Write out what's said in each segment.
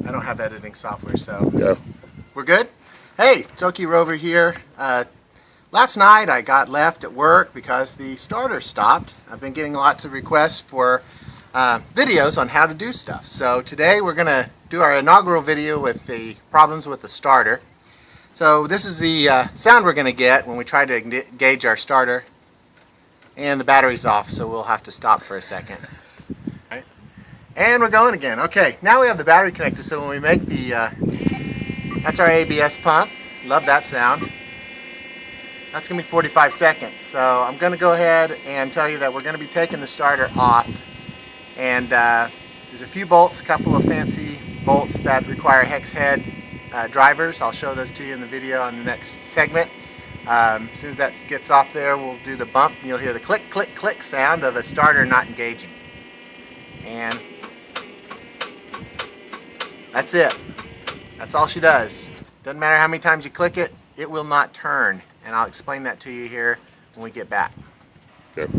I don't have editing software, so Yeah. we're good. Hey, it's Okierover here. Last night I got left at work because the starter stopped. I've been getting lots of requests for videos on how to do stuff. So today we're going to do our inaugural video with the problems with the starter. So this is the sound we're going to get when we try to engage our starter. And the battery's off, so we'll have to stop for a second. Right. And we're going again. Okay, now we have the battery connected, so when we make the, that's our ABS pump. Love that sound. That's going to be 45 seconds. So I'm going to go ahead and tell you that we're going to be taking the starter off. And there's a few bolts, a couple of fancy bolts that require hex head drivers. I'll show those to you in the video on the next segment. As soon as that gets off there, we'll do the bump and you'll hear the click, click, click sound of a starter not engaging. And that's it. That's all she does. Doesn't matter how many times you click it, it will not turn. And I'll explain that to you here when we get back. Yep.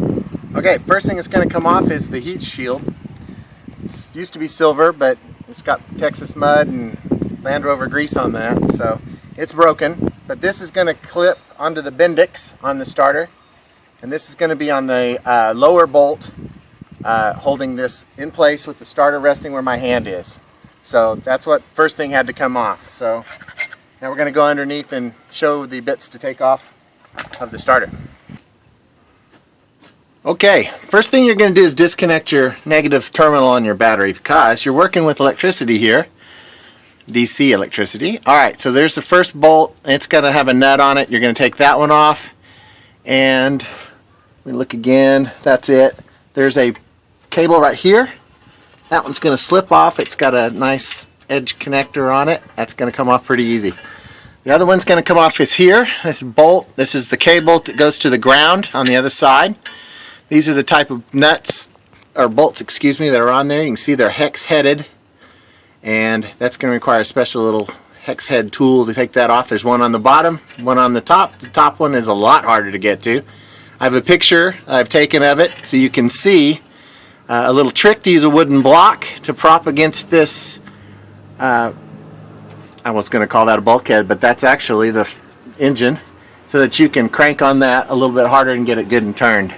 Okay, first thing that's going to come off is the heat shield. It used to be silver, but it's got Texas mud and Land Rover grease on that, so it's broken. But this is going to clip onto the Bendix on the starter, and this is going to be on the lower bolt holding this in place with the starter resting where my hand is. So that's what first thing had to come off. So now we're going to go underneath and show the bits to take off of the starter. Okay, first thing you're going to do is disconnect your negative terminal on your battery because you're working with electricity here. DC electricity. Alright, so there's the first bolt. It's going to have a nut on it. You're going to take that one off. And we look again. That's it. There's a cable right here. That one's going to slip off. It's got a nice edge connector on it. That's going to come off pretty easy. The other one's going to come off is here. This bolt. This is the cable that goes to the ground on the other side. These are the type of nuts, or bolts, excuse me, that are on there. You can see they're hex headed. And that's going to require a special little hex head tool to take that off. There's one on the bottom, one on the top. The top one is a lot harder to get to. I have a picture I've taken of it so you can see a little trick to use a wooden block to prop against this. I was going to call that a bulkhead, but that's actually the engine, so that you can crank on that a little bit harder and get it good and turned.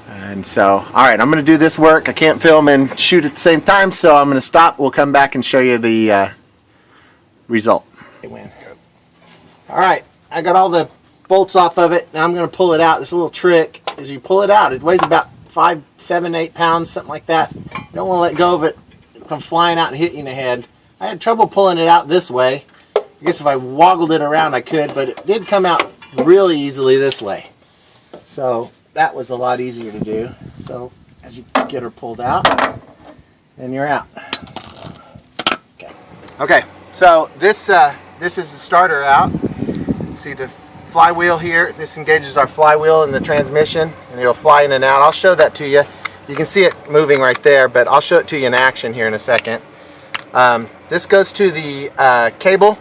And so, alright, I'm going to do this work. I can't film and shoot at the same time, so I'm going to stop. We'll come back and show you the result. Alright, I got all the bolts off of it. Now I'm going to pull it out. This little trick is you pull it out. It weighs about 5, 7, 8 pounds, something like that. You don't want to let go of it from flying out and hitting you in the head. I had trouble pulling it out this way. I guess if I woggled it around I could, but it did come out really easily this way. So that was a lot easier to do. So as you get her pulled out, then you're out. Okay, so this is the starter out. See the flywheel here? This engages our flywheel in the transmission, and it'll fly in and out. I'll show that to you. You can see it moving right there, but I'll show it to you in action here in a second. This goes to the cable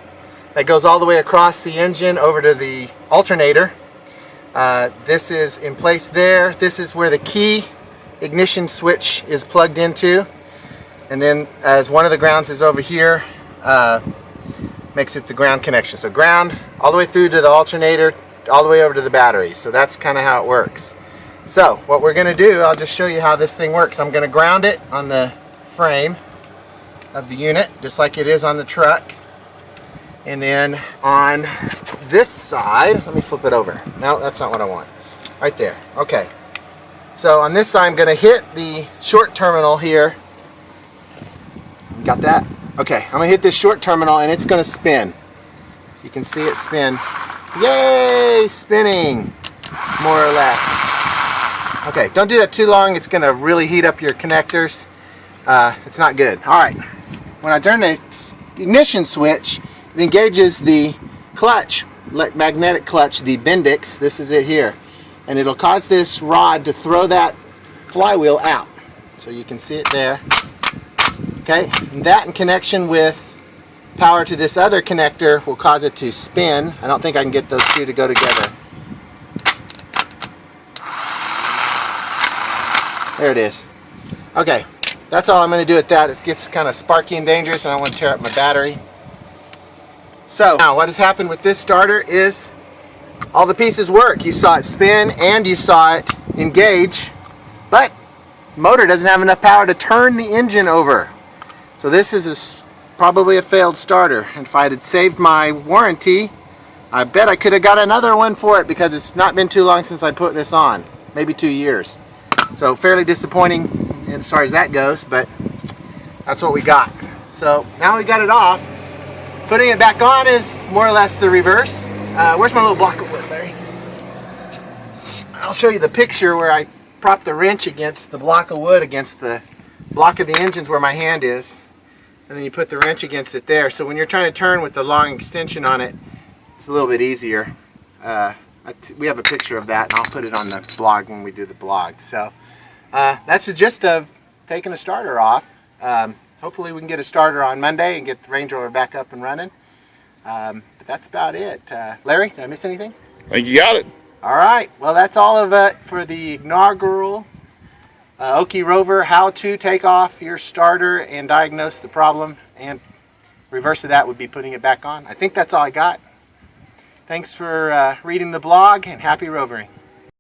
that goes all the way across the engine over to the alternator. This is in place there. This is where the key ignition switch is plugged into. And then as one of the grounds is over here, makes it the ground connection. So ground all the way through to the alternator, all the way over to the battery. So that's kind of how it works. So what we're going to do, I'll just show you how this thing works. I'm going to ground it on the frame of the unit, just like it is on the truck. And then on this side, let me flip it over. No, that's not what I want. Right there. Okay. So on this side, I'm going to hit the short terminal here. Got that? Okay. I'm going to hit this short terminal and it's going to spin. So you can see it spin. Yay! Spinning! More or less. Okay. Don't do that too long. It's going to really heat up your connectors. It's not good. Alright. When I turn the ignition switch, it engages the clutch, magnetic clutch, the Bendix. This is it here. And it'll cause this rod to throw that flywheel out. So you can see it there. Okay, and that in connection with power to this other connector will cause it to spin. I don't think I can get those two to go together. There it is. Okay, That's all I'm going to do with that. It gets kind of sparky and dangerous, and I don't want to tear up my battery. So now what has happened with this starter is all the pieces work. You saw it spin and you saw it engage, but the motor doesn't have enough power to turn the engine over. So this is probably a failed starter. And if I had saved my warranty, I bet I could have got another one for it, because it's not been too long since I put this on. Maybe 2 years. So fairly disappointing as far as that goes, but that's what we got. So now we got it off. Putting it back on is more or less the reverse. Where's my little block of wood, Larry? I'll show you the picture where I prop the wrench against the block of wood against the block of the engine's where my hand is. And then you put the wrench against it there. So when you're trying to turn with the long extension on it, it's a little bit easier. We have a picture of that, and I'll put it on the blog when we do the blog. So that's the gist of taking a starter off. Hopefully we can get a starter on Monday and get the Range Rover back up and running. But that's about it. Larry, did I miss anything? I think you got it. All right. Well, that's all of it for the inaugural Okierover how to take off your starter and diagnose the problem. And reverse of that would be putting it back on. I think that's all I got. Thanks for reading the blog, and happy rovering.